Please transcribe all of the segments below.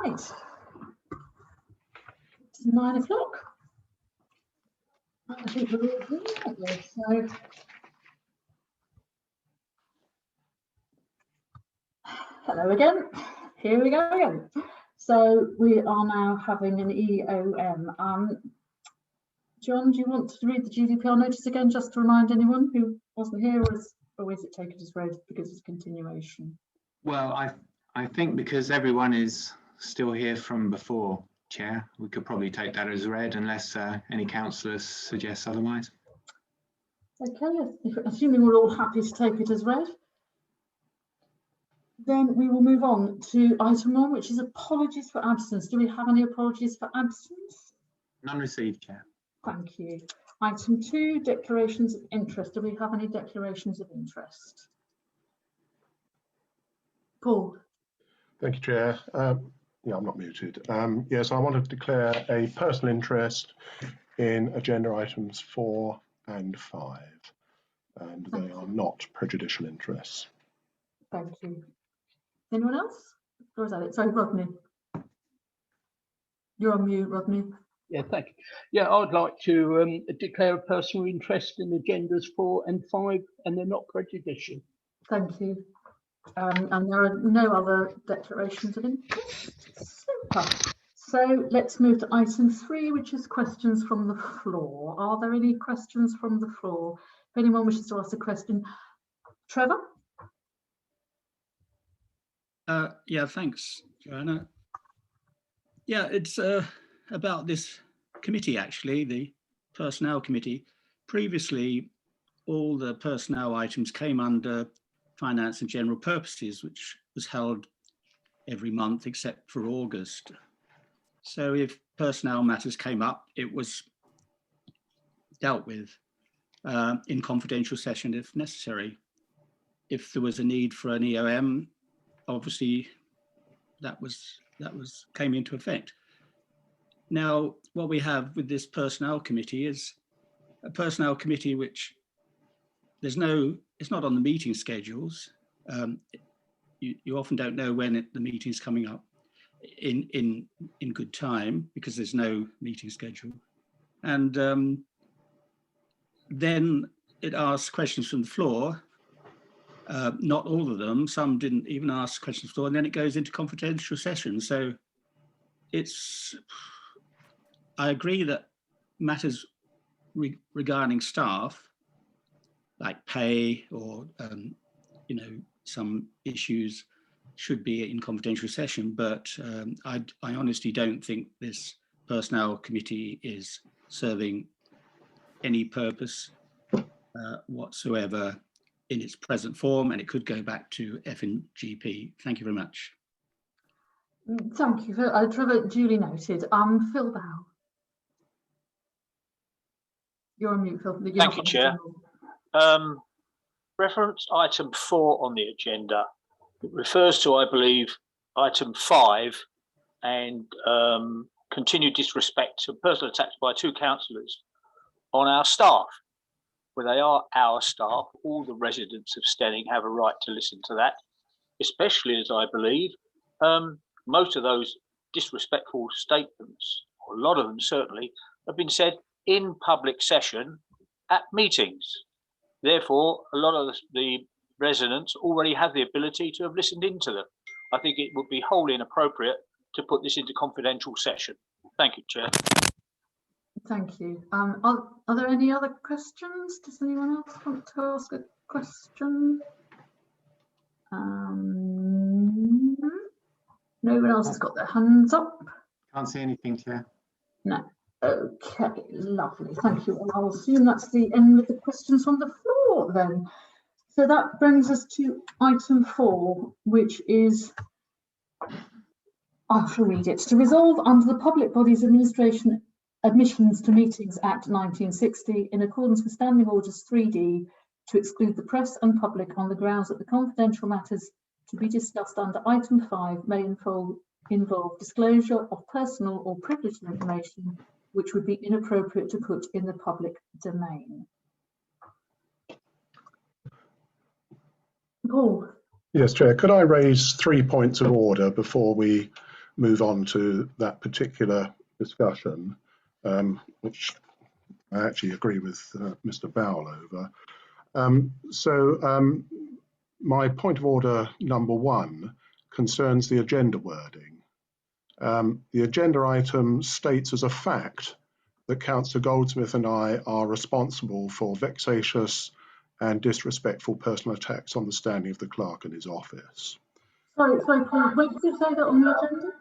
Right, it's 9 o'clock. I think we're all here, aren't we? So, hello again. Here we go again. So we are now having an EOM. John, do you want to read the GDPR notice again, just to remind anyone who wasn't here, or is it taken as read because it's continuation? Well, I think because everyone is still here from before, Chair, we could probably take that as read unless any councillors suggest otherwise. Okay, assuming we're all happy to take it as read, then we will move on to item 1, which is apologies for absence. Do we have any apologies for absence? None received, Chair. Thank you. Item 2, declarations of interest. Do we have any declarations of interest? Paul. Thank you, Chair. Yeah, I'm not muted. Yes, I want to declare a personal interest in agenda items 4 and 5, and they are not prejudicial interests. Thank you. Anyone else? Or is that it? Sorry, Rodney. You're on mute, Rodney. Yeah, thank you. Yeah, I'd like to declare a personal interest in agendas 4 and 5, and they're not prejudicial. Thank you. And there are no other declarations of interest. Super. So let's move to item 3, which is questions from the floor. Are there any questions from the floor? If anyone wishes to ask a question. Trevor? Yeah, thanks, Joanna. Yeah, it's about this committee, actually, the Personnel Committee. Previously, all the personnel items came under Finance and General Purposes, which was held every month except for August. So if personnel matters came up, it was dealt with in confidential session if necessary. If there was a need for an EOM, obviously that came into effect. Now, what we have with this personnel committee is a personnel committee which it's not on the meeting schedules. You often don't know when the meeting's coming up in good time because there's no meeting schedule. And then it asks questions from the floor. Not all of them, some didn't even ask questions for, and then it goes into confidential session. So I agree that matters regarding staff, like pay or, some issues should be in confidential session, but I honestly don't think this personnel committee is serving any purpose whatsoever in its present form, and it could go back to FNGP. Thank you very much. Thank you, Trevor, duly noted. Phil Bow. You're on mute, Phil. Thank you, Chair. Reference item 4 on the agenda. It refers to, I believe, item 5 and continued disrespect to personal attacks by 2 councillors on our staff. Where they are our staff, all the residents of Steyning have a right to listen to that, especially as I believe most of those disrespectful statements, or a lot of them certainly, have been said in public session at meetings. Therefore, a lot of the residents already have the ability to have listened into them. I think it would be wholly inappropriate to put this into confidential session. Thank you, Chair. Thank you. Are there any other questions? Does anyone else want to ask a question? No one else has got their hands up. Can't see anything, Chair. No. Okay, lovely. Thank you. I'll assume that's the end of the questions from the floor then. So that brings us to item 4, which is, I shall read it. To resolve under the Public Bodies Administration Admissions to Meetings Act 1960, in accordance with Standing Orders 3D, to exclude the press and public on the grounds that the confidential matters to be discussed under item 5 may involve disclosure of personal or privileged information which would be inappropriate to put in the public domain. Paul. Yes, Chair. Could I raise 3 points of order before we move on to that particular discussion, which I actually agree with Mr. Bowell over. My point of order number 1 concerns the agenda wording. The agenda item states as a fact that Councillor Goldsmith and I are responsible for vexatious and disrespectful personal attacks on the standing of the clerk and his office. Sorry, Paul, where did you say that on the agenda?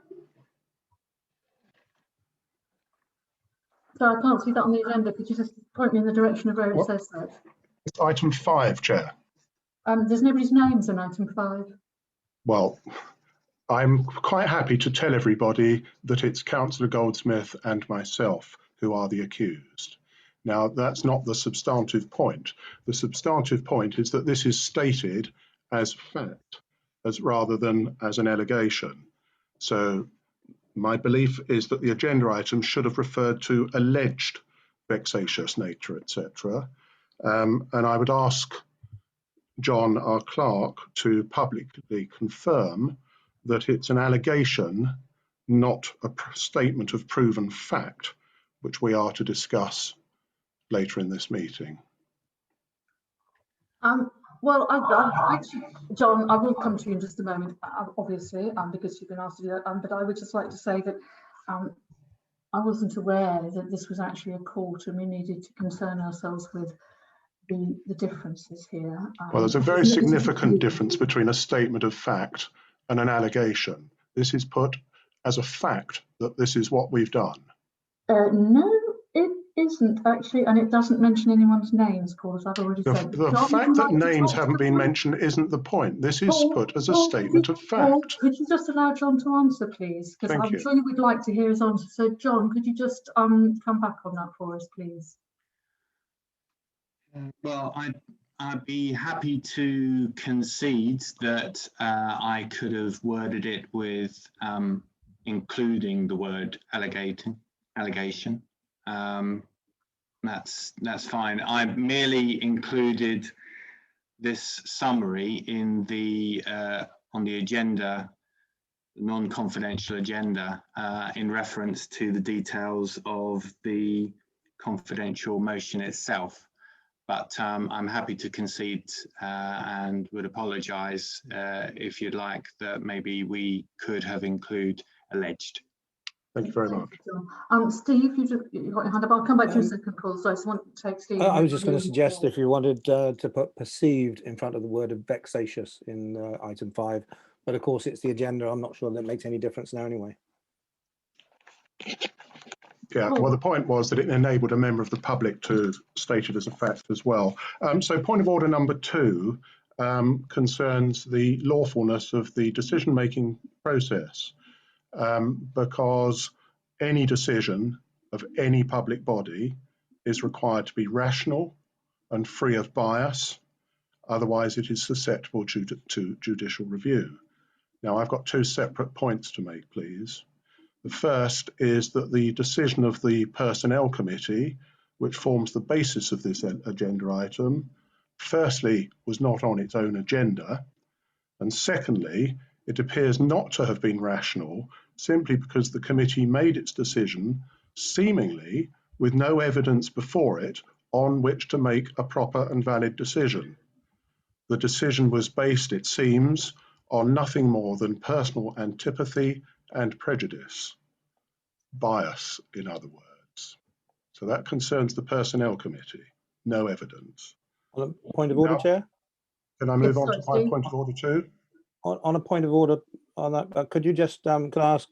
So I can't see that on the agenda. Could you just point me in the direction of where it says that? It's item 5, Chair. There's nobody's names on item 5. Well, I'm quite happy to tell everybody that it's Councillor Goldsmith and myself who are the accused. Now, that's not the substantive point. The substantive point is that this is stated as fact, rather than as an allegation. So my belief is that the agenda item should have referred to alleged vexatious nature, etc. And I would ask John, our clerk, to publicly confirm that it's an allegation, not a statement of proven fact, which we are to discuss later in this meeting. Well, I actually, John, I will come to you in just a moment, obviously, because you've been asked to do that. But I would just like to say that I wasn't aware that this was actually a court, and we needed to concern ourselves with the differences here. Well, there's a very significant difference between a statement of fact and an allegation. This is put as a fact that this is what we've done. No, it isn't actually, and it doesn't mention anyone's names, Paul, as I've already said. The fact that names haven't been mentioned isn't the point. This is put as a statement of fact. Paul, could you just allow John to answer, please? Because I'm sure you would like to hear his answer. So, John, could you just come back on that for us, please? Well, I'd be happy to concede that I could have worded it with including the word allegation. That's fine. I merely included this summary in the on the agenda, non-confidential agenda, in reference to the details of the confidential motion itself. But I'm happy to concede and would apologise if you'd like that maybe we could have included alleged. Thank you very much. Steve, you've got your hand up. I'll come back to you in a second, Paul. So I just want to take Steve. I was just going to suggest if you wanted to put perceived in front of the word of vexatious in item 5, but of course it's the agenda. I'm not sure that makes any difference now anyway. Yeah, well, the point was that it enabled a member of the public to state it as a fact as well. So point of order number 2 concerns the lawfulness of the decision-making process, because any decision of any public body is required to be rational and free of bias. Otherwise, it is susceptible to judicial review. Now, I've got 2 separate points to make, please. The first is that the decision of the Personnel Committee, which forms the basis of this agenda item, firstly, was not on its own agenda, and secondly, it appears not to have been rational simply because the committee made its decision seemingly with no evidence before it on which to make a proper and valid decision. The decision was based, it seems, on nothing more than personal antipathy and prejudice, bias, in other words. So that concerns the Personnel Committee, no evidence. On a point of order, Now, Chair? Can I move on to my point of order 2? On a point of order on that, could you just, could I ask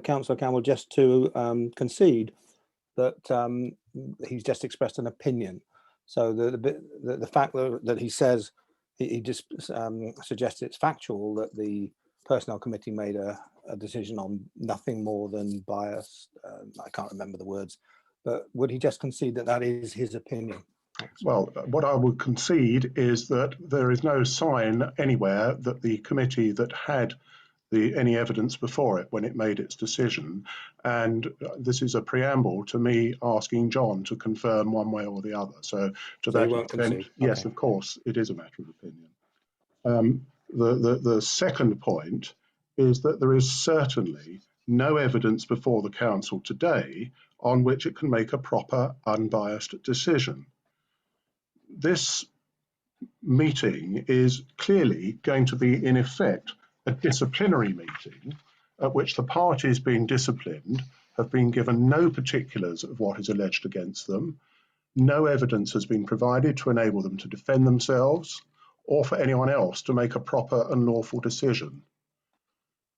Councillor Campbell just to concede that he's just expressed an opinion? So the fact that he says, he just suggests it's factual that the Personnel Committee made a decision on nothing more than bias. I can't remember the words, but would he just concede that that is his opinion? Thanks. Well, what I would concede is that there is no sign anywhere that the committee that had any evidence before it when it made its decision, and this is a preamble to me asking John to confirm one way or the other. So to that extent, yes, of course, it is a matter of opinion. The second point is that there is certainly no evidence before the council today on which it can make a proper, unbiased decision. This meeting is clearly going to be, in effect, a disciplinary meeting at which the parties being disciplined have been given no particulars of what is alleged against them. No evidence has been provided to enable them to defend themselves or for anyone else to make a proper and lawful decision.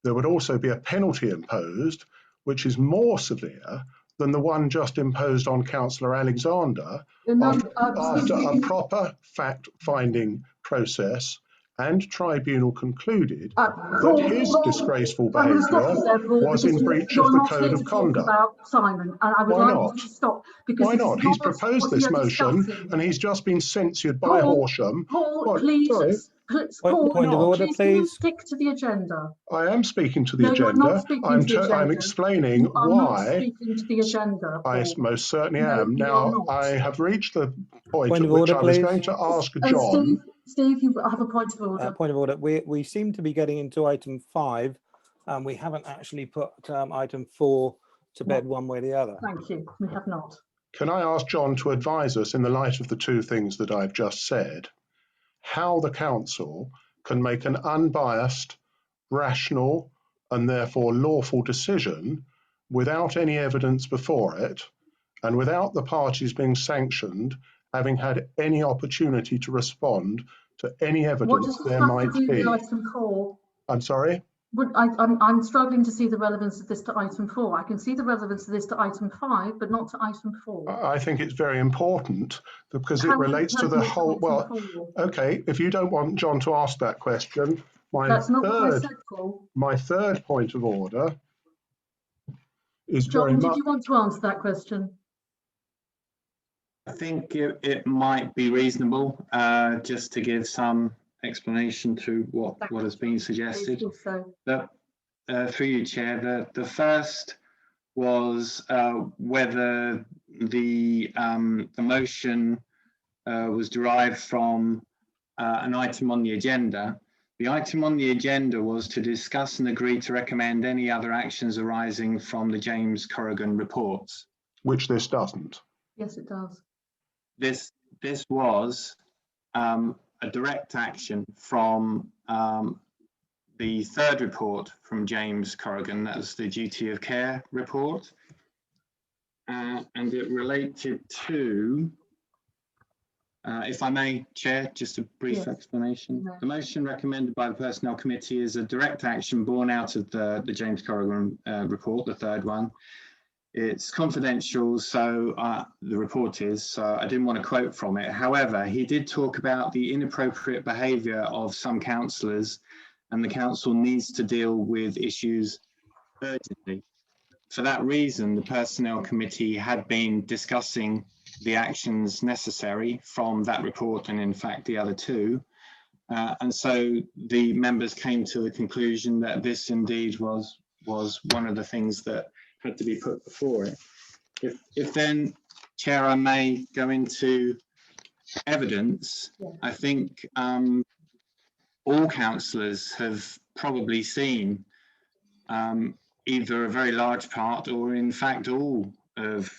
There would also be a penalty imposed, which is more severe than the one just imposed on Councillor Alexander after a proper fact-finding process and tribunal concluded that his disgraceful behaviour was in breach of the code of conduct. Simon, and I would Why like not? you to stop, because Why not? He's proposed this motion and he's just been censured by Horsham. Paul, please, Point of order, please. Stick to the agenda. I am speaking to the No, agenda. you're not speaking to the agenda. I'm explaining You are why. not speaking to the agenda, I Paul. most certainly No, am. you are Now, not. I have reached the point Point at of which order, I was please. going to ask John. Steve, you have a point of order. Point of order. We seem to be getting into item 5, and we haven't actually put item 4 to bed one way or the other. Thank you. We have not. Can I ask John to advise us, in the light of the two things that I've just said, how the council can make an unbiased, rational, and therefore lawful decision without any evidence before it, and without the parties being sanctioned, having had any opportunity to respond to any evidence there might be? Item 4? I'm sorry? I'm struggling to see the relevance of this to item 4. I can see the relevance of this to item 5, but not to item 4. I think it's very important because it relates to the whole. Well, okay, if you don't want John to ask that question, my third point of order is very much. John, did you want to answer that question? I think it might be reasonable just to give some explanation to what has been suggested. But, through you, Chair, the first was whether the motion was derived from an item on the agenda. The item on the agenda was to discuss and agree to recommend any other actions arising from the James Corrigan reports. Which this doesn't. Yes, it does. This was a direct action from the third report from James Corrigan. That was the duty of care report, and it related to, if I may, Chair, just a brief explanation. The motion recommended by the Personnel Committee is a direct action born out of the James Corrigan report, the third one. It's confidential, so the report is, so I didn't want to quote from it. However, he did talk about the inappropriate behaviour of some councillors, and the council needs to deal with issues urgently. For that reason, the Personnel Committee had been discussing the actions necessary from that report and in fact the other two. And so the members came to the conclusion that this indeed was one of the things that had to be put before it. If then, Chair, I may go into evidence. I think all councillors have probably seen either a very large part or in fact all of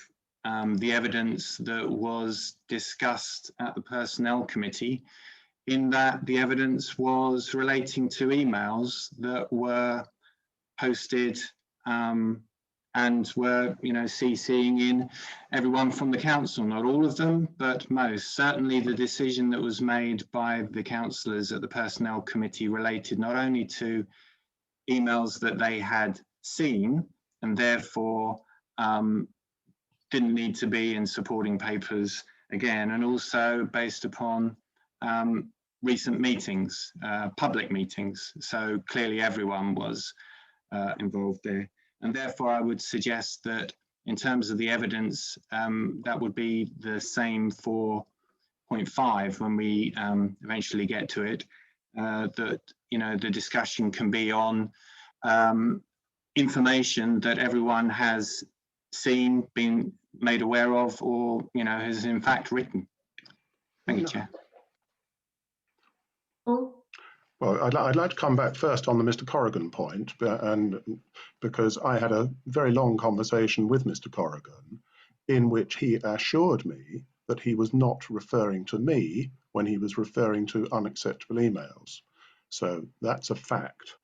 the evidence that was discussed at the Personnel Committee, in that the evidence was relating to emails that were posted and were, CCing in everyone from the council, not all of them, but most. Certainly the decision that was made by the councillors at the Personnel Committee related not only to emails that they had seen and therefore didn't need to be in supporting papers again, and also based upon recent meetings, public meetings. So clearly everyone was involved there. And therefore, I would suggest that in terms of the evidence, that would be the same for point 5 when we eventually get to it, that, the discussion can be on information that everyone has seen, been made aware of, or, has in fact written. Thank you, Chair. Well, I'd like to come back first on the Mr. Corrigan point, and because I had a very long conversation with Mr. Corrigan in which he assured me that he was not referring to me when he was referring to unacceptable emails. So that's a fact.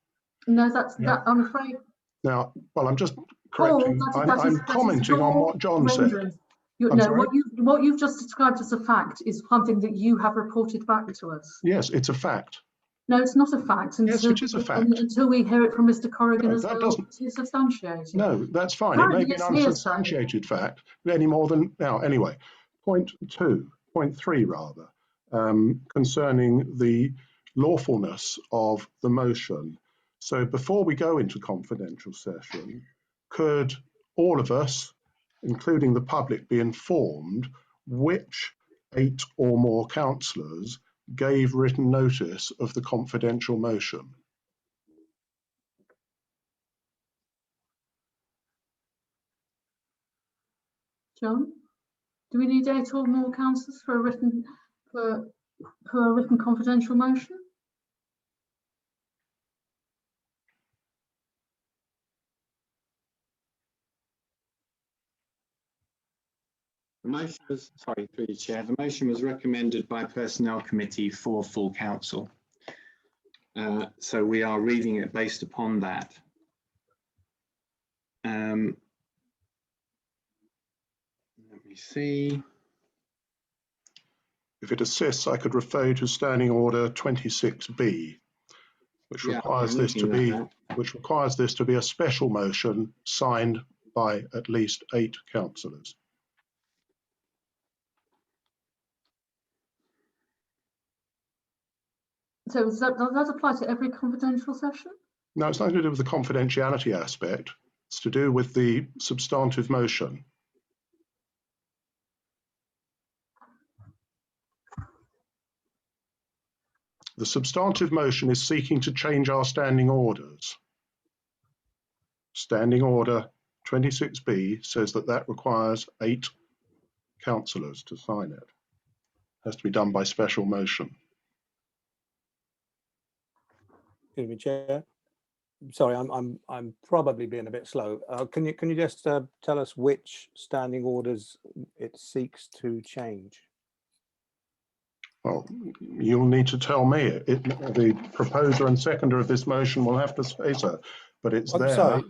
No, that I'm afraid. Now, well, I'm just correcting. I'm commenting on what John said. What you've just described as a fact is something that you have reported back to us. Yes, it's a fact. No, it's not a fact. Yes, it is a fact. Until we hear it from Mr. Corrigan as that well, doesn't. it's substantiated. No, that's fine. It may be an Apparently it's unsubstantiated fact, any more than now. Anyway, point 3 rather, concerning the lawfulness of the motion. So before we go into confidential session, could all of us, including the public, be informed which 8 or more councillors gave written notice of the confidential motion? John, do we need 8 or more councillors for a written confidential motion? The motion was, sorry, through the chair, the motion was recommended by Personnel Committee for full council. So we are reading it based upon that. Let me see. If it assists, I could refer you to Standing Order 26B, which requires this to be a special motion signed by at least 8 councillors. So does that apply to every confidential session? No, it's nothing to do with the confidentiality aspect. It's to do with the substantive motion. The substantive motion is seeking to change our standing orders. Standing Order 26B says that requires 8 councillors to sign it. It has to be done by special motion. Excuse me, Chair. Sorry, I'm probably being a bit slow. Can you just tell us which standing orders it seeks to change? Well, you'll need to tell me. The proposer and seconder of this motion will have to say so, but it's there.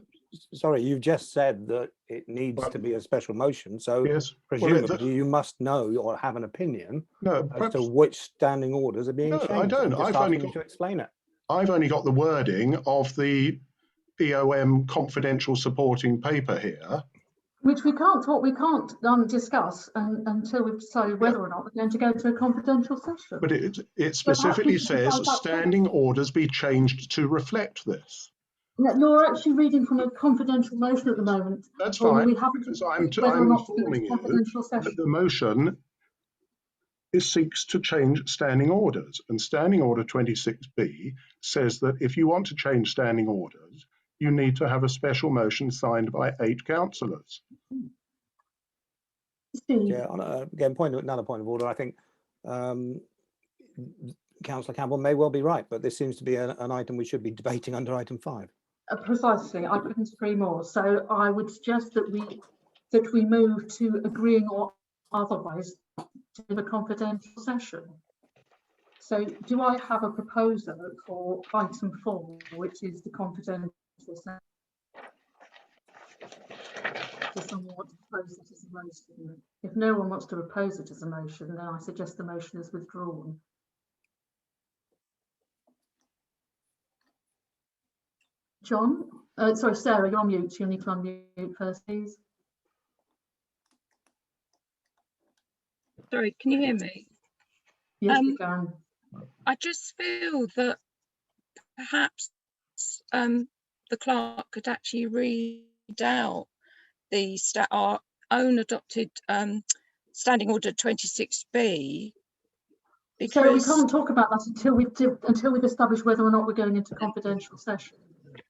Sorry, you just said that it needs to be a special motion, so yes, presumably you must know or have an opinion as to which standing orders are being changed. I don't. I've only got to explain it. I've only got the wording of the POM confidential supporting paper here, which we can't discuss until we've decided whether or not we're going to go to a confidential session. But it specifically says standing orders be changed to reflect this. You're actually reading from a confidential motion at the moment. That's fine, we haven't, because I'm informing you that the motion seeks to change standing orders, and Standing Order 26B says that if you want to change standing orders, you need to have a special motion signed by 8 councillors. Yeah, again, another point of order. I think Councillor Campbell may well be right, but this seems to be an item we should be debating under item 5. Precisely, I couldn't agree more. So I would suggest that we move to agreeing or otherwise to have a confidential session. So do I have a proposer for item 4, which is the confidential session? Does someone want to propose it as a motion? If no one wants to propose it as a motion, then I suggest the motion is withdrawn. John, sorry, Sarah, you're on mute. You'll need to unmute first, please. Sorry, can you hear me? Yes, we can. I just feel that perhaps the clerk could actually read out our own adopted Standing Order 26B. Because so we can't talk about that until we've established whether or not we're going into confidential session.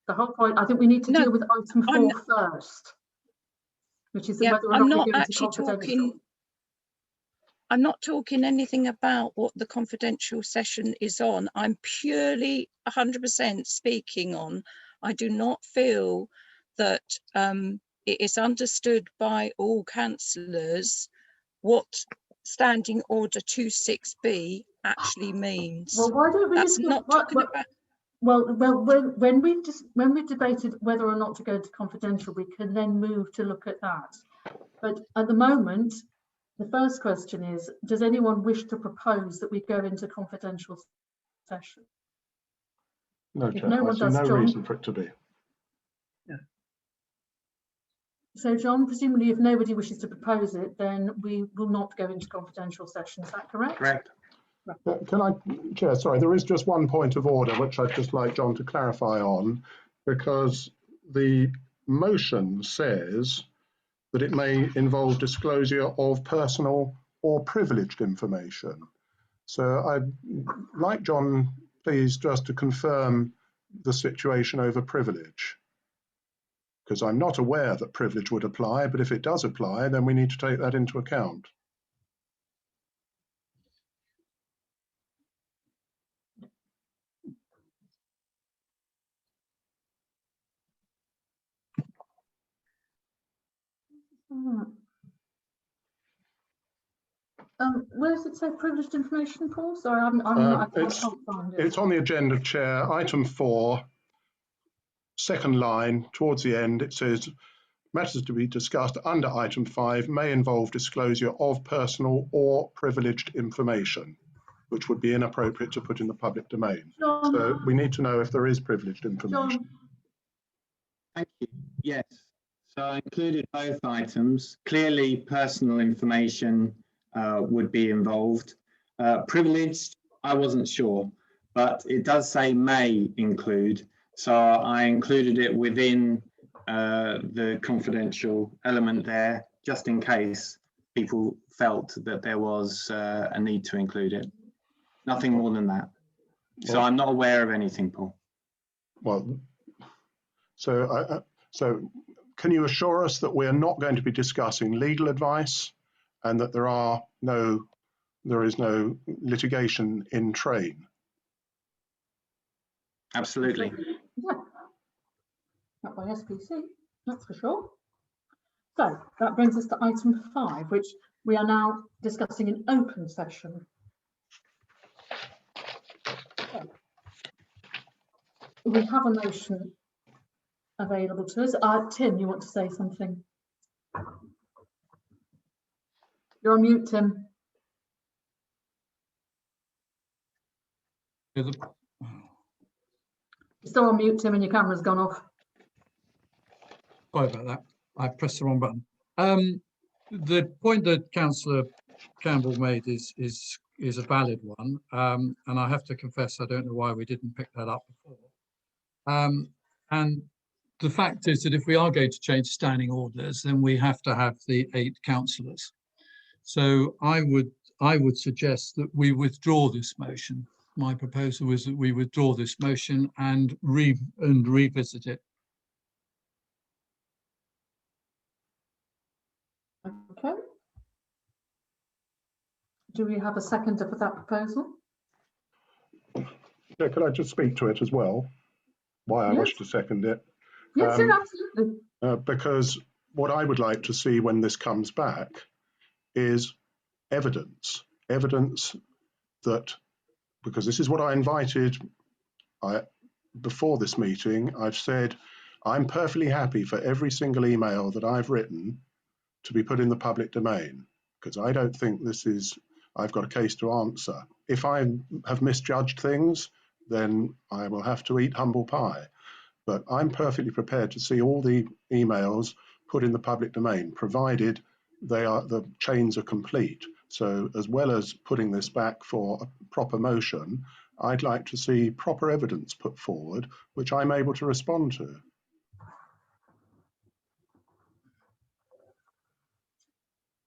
The whole point, I think we need to deal with item 4 first, which is whether or not we're going into confidential. I'm not talking anything about what the confidential session is on. I'm purely 100% speaking on. I do not feel that it is understood by all councillors what Standing Order 26B actually means. Well, why don't we That's just not talking about. Well, when we debated whether or not to go to confidential, we can then move to look at that. But at the moment, the first question is, does anyone wish to propose that we go into confidential session? No, If Chair, no I one see does, no John? reason for it to be. So, John, presumably if nobody wishes to propose it, then we will not go into confidential session. Is that correct? Correct. Can I, Chair, sorry, there is just one point of order which I'd just like John to clarify on, because the motion says that it may involve disclosure of personal or privileged information. So I'd like John, please, just to confirm the situation over privilege, because I'm not aware that privilege would apply, but if it does apply, then we need to take that into account. Where does it say privileged information, Paul? Sorry, I can't find it. It's on the agenda, Chair. Item 4, second line, towards the end, it says, matters to be discussed under item 5 may involve disclosure of personal or privileged information, which would be inappropriate to put in the public domain. John, So we need to know if there is privileged information. John. Thank you. Yes. So I included both items. Clearly, personal information would be involved. Privileged, I wasn't sure, but it does say may include. So I included it within the confidential element there, just in case people felt that there was a need to include it. Nothing more than that. So I'm not aware of anything, Paul. Well, so can you assure us that we're not going to be discussing legal advice and that there is no litigation in train? Absolutely. Yeah. Not by SPC, that's for sure. So that brings us to item 5, which we are now discussing in open session. So, we have a motion available to us. Tim, you want to say something? You're on mute, Tim. You're still on mute, Tim, and your camera's gone off. Sorry about that. I pressed the wrong button. The point that Councillor Campbell made is a valid one, and I have to confess I don't know why we didn't pick that up before. And the fact is that if we are going to change standing orders, then we have to have the 8 councillors. So I would suggest that we withdraw this motion. My proposal is that we withdraw this motion and revisit it. Okay. Do we have a seconder for that proposal? Yeah, could I just speak to it as well? Why I wish to second it? Yes, absolutely. Because what I would like to see when this comes back is evidence that, because this is what I invited before this meeting, I've said I'm perfectly happy for every single email that I've written to be put in the public domain, because I don't think I've got a case to answer. If I have misjudged things, then I will have to eat humble pie. But I'm perfectly prepared to see all the emails put in the public domain, provided the chains are complete. So as well as putting this back for a proper motion, I'd like to see proper evidence put forward, which I'm able to respond to.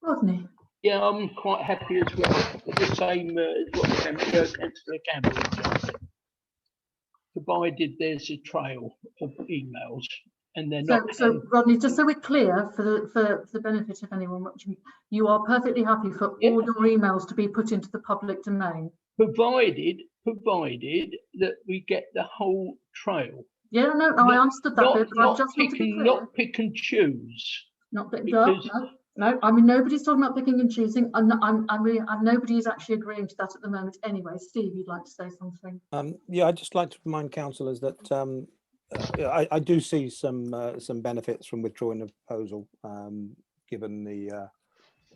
Rodney. Yeah, I'm quite happy as well. The same as what Councillor Campbell said. Provided there's a trail of emails and they're So, not. so Rodney, just so we're clear, for the benefit of anyone watching, you are perfectly happy for all your emails to be put into the public domain, provided that we get the whole trail. Yeah, no, I understood that bit, but I just want to be clear. Not pick and choose. Not pick, Because- no. I mean, nobody's talking about picking and choosing. Nobody is actually agreeing to that at the moment. Anyway, Steve, you'd like to say something? Yeah, I'd just like to remind councillors that yeah, I do see some benefits from withdrawing the proposal, given the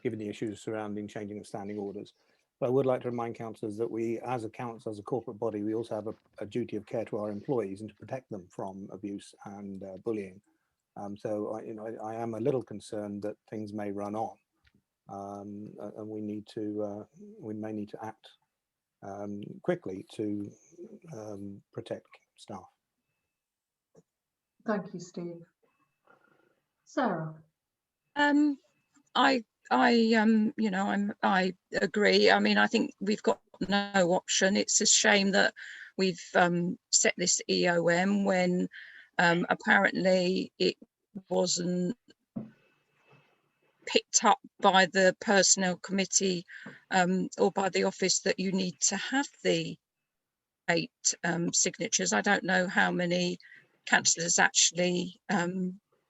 issues surrounding changing of standing orders. But I would like to remind councillors that we, as a council, as a corporate body, we also have a duty of care to our employees and to protect them from abuse and bullying. So I am a little concerned that things may run on, and we may need to act quickly to protect staff. Thank you, Steve. Sarah. I agree. I mean, I think we've got no option. It's a shame that we've set this EOM when apparently it wasn't picked up by the personnel committee or by the office that you need to have the 8 signatures. I don't know how many councillors actually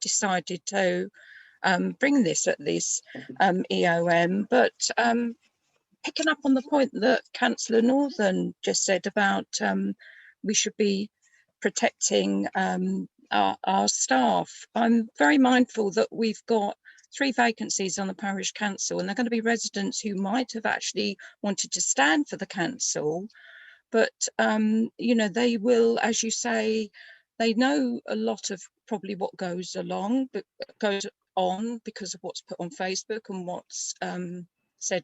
decided to bring this at this EOM, but picking up on the point that Councillor Northern just said about we should be protecting our staff. I'm very mindful that we've got 3 vacancies on the parish council, and they're going to be residents who might have actually wanted to stand for the council, but they will, as you say, they know a lot of probably what goes on because of what's put on Facebook and what's said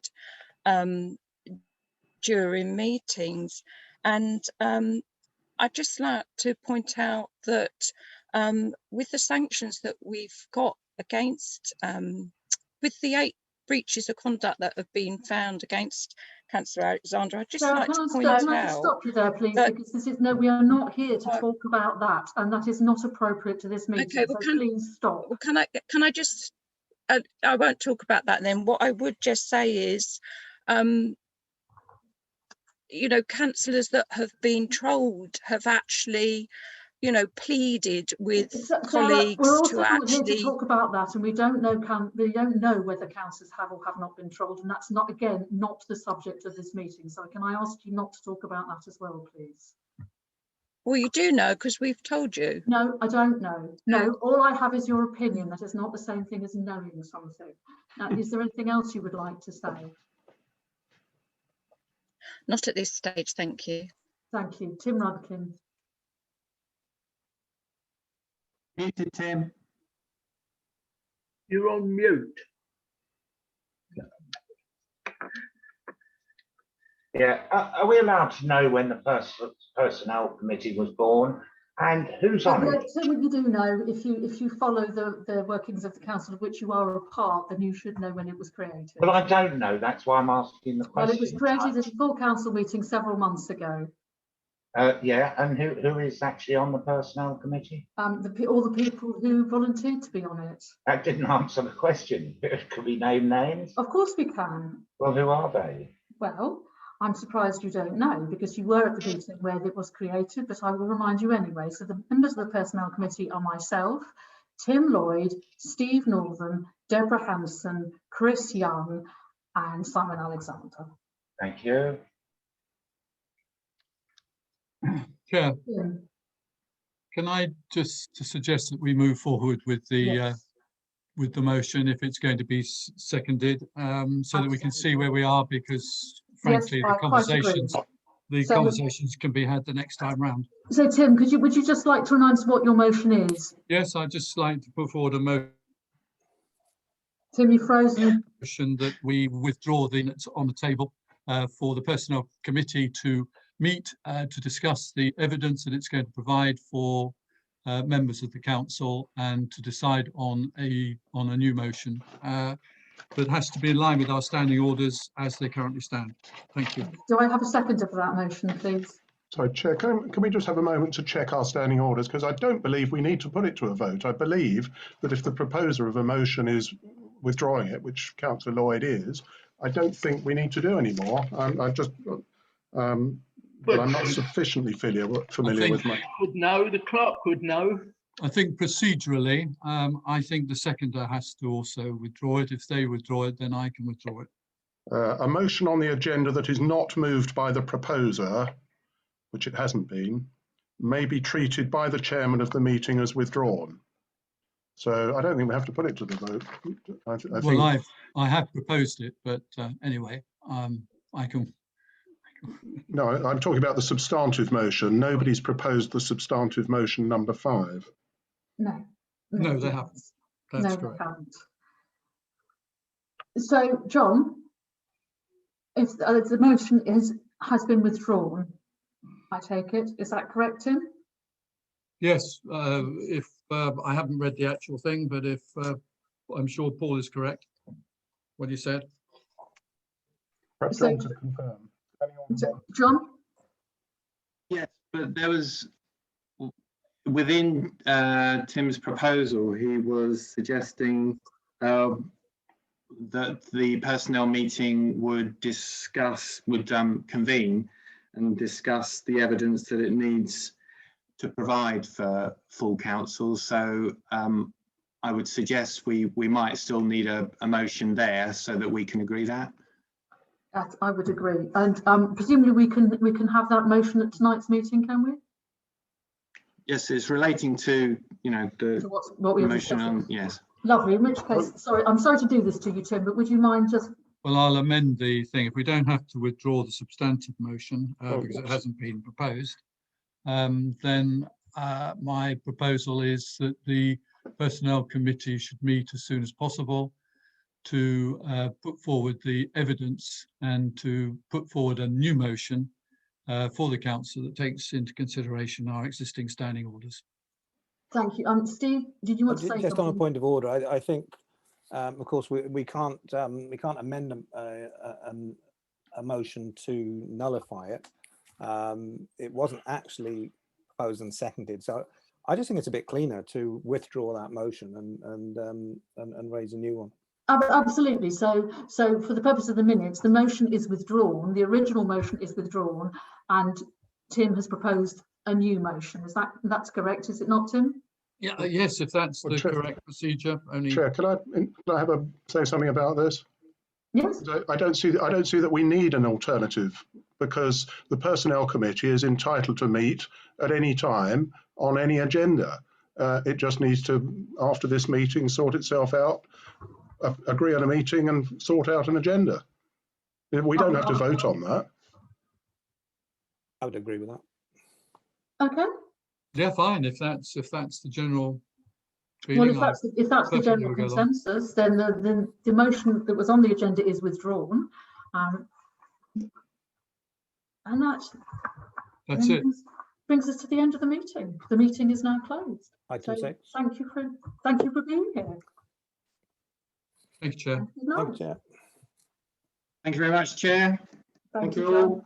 during meetings. And I'd just like to point out that with the sanctions that we've got against, with the 8 breaches of conduct that have been found against Councillor Alexander, I'd just like to point out. Can I just stop you there, please? Because this is we are not here to talk about that, and that is not appropriate to this meeting. Okay, well, so please stop. Well, can I just? I won't talk about that then. What I would just say is, councillors that have been trolled have actually, pleaded with colleagues we're also to actually. Here to talk about that, and we don't know whether councillors have or have not been trolled, and that's not the subject of this meeting. So can I ask you not to talk about that as well, please? Well, you do know because we've told you. No, I don't know. No, all I have is your opinion. That is not the same thing as knowing something. Now, is there anything else you would like to say? Not at this stage, thank you. Thank you. Tim Rudkin. Muted, Tim. You're on mute. Yeah, are we allowed to know when the personnel committee was born and who's on it? So you do know, if you follow the workings of the council of which you are a part, then you should know when it was created. Well, I don't know. That's why I'm asking the question. Well, it was created at a full council meeting several months ago. Yeah, and who is actually on the personnel committee? All the people who volunteered to be on it. That didn't answer the question. Could we name names? Of course we can. Well, who are they? Well, I'm surprised you don't know because you were at the meeting where it was created, but I will remind you anyway. So the members of the personnel committee are myself, Tim Lloyd, Steve Northern, Deborah Hanson, Chris Young, and Simon Alexander. Thank you. Chair, can I just suggest that we move forward with the motion if it's going to be seconded, so that we can see where we are, because frankly the conversations can be had the next time round. So Tim, would you just like to announce what your motion is? Yes, I'd just like to put forward a motion. Tim, you're frozen. That we withdraw the minutes on the table for the personnel committee to meet to discuss the evidence that it's going to provide for members of the council and to decide on a new motion that has to be in line with our standing orders as they currently stand. Thank you. Do I have a seconder for that motion, please? Sorry, Chair, can we just have a moment to check our standing orders? Because I don't believe we need to put it to a vote. I believe that if the proposer of a motion is withdrawing it, which Councillor Lloyd is, I don't think we need to do any more. But I'm not sufficiently familiar with my... Could know, the clerk could know. I think procedurally, I think the seconder has to also withdraw it. If they withdraw it, then I can withdraw it. A motion on the agenda that is not moved by the proposer, which it hasn't been, may be treated by the chairman of the meeting as withdrawn. So I don't think we have to put it to the vote. I have proposed it, but anyway, I can. No, I'm talking about the substantive motion. Nobody's proposed the substantive motion number 5. No. No, they haven't. That's no, correct. They haven't. So, John, if the motion has been withdrawn, I take it. Is that correct, Tim? Yes, if I haven't read the actual thing, but if I'm sure Paul is correct, what he said. Perhaps John could confirm. John? Yes, but there was, within Tim's proposal, he was suggesting that the personnel meeting would convene and discuss the evidence that it needs to provide for full council. So I would suggest we might still need a motion there so that we can agree that. I would agree, and presumably we can have that motion at tonight's meeting, can we? Yes, it's relating to the what we motion on. Yes. Lovely. In which case, sorry, I'm sorry to do this to you, Tim, but would you mind just? Well, I'll amend the thing. If we don't have to withdraw the substantive motion because it hasn't been proposed, then my proposal is that the Personnel Committee should meet as soon as possible to put forward the evidence and to put forward a new motion for the council that takes into consideration our existing standing orders. Thank you. Steve, did you want to say just something? on a point of order? I think, of course, we can't amend a motion to nullify it. It wasn't actually proposed and seconded, so I just think it's a bit cleaner to withdraw that motion and raise a new one. Absolutely. So for the purpose of the minutes, the motion is withdrawn. The original motion is withdrawn, and Tim has proposed a new motion. That's correct? Is it not, Tim? Yeah. Yes, if that's the correct procedure. Chair, can I have say something about this? Yes. I don't see that we need an alternative, because the Personnel Committee is entitled to meet at any time on any agenda. It just needs to, after this meeting, sort itself out, agree on a meeting and sort out an agenda. We don't have to vote on that. I would agree with that. Okay. Yeah, fine. If that's the general feeling. Well, if that's the general consensus, then the motion that was on the agenda is withdrawn, and that's it. Brings us to the end of the meeting. The meeting is now closed. Item 6. Thank you for being here. Thank you, Chair. Thank you, Chair. Thank you very much, Chair. Thank you all.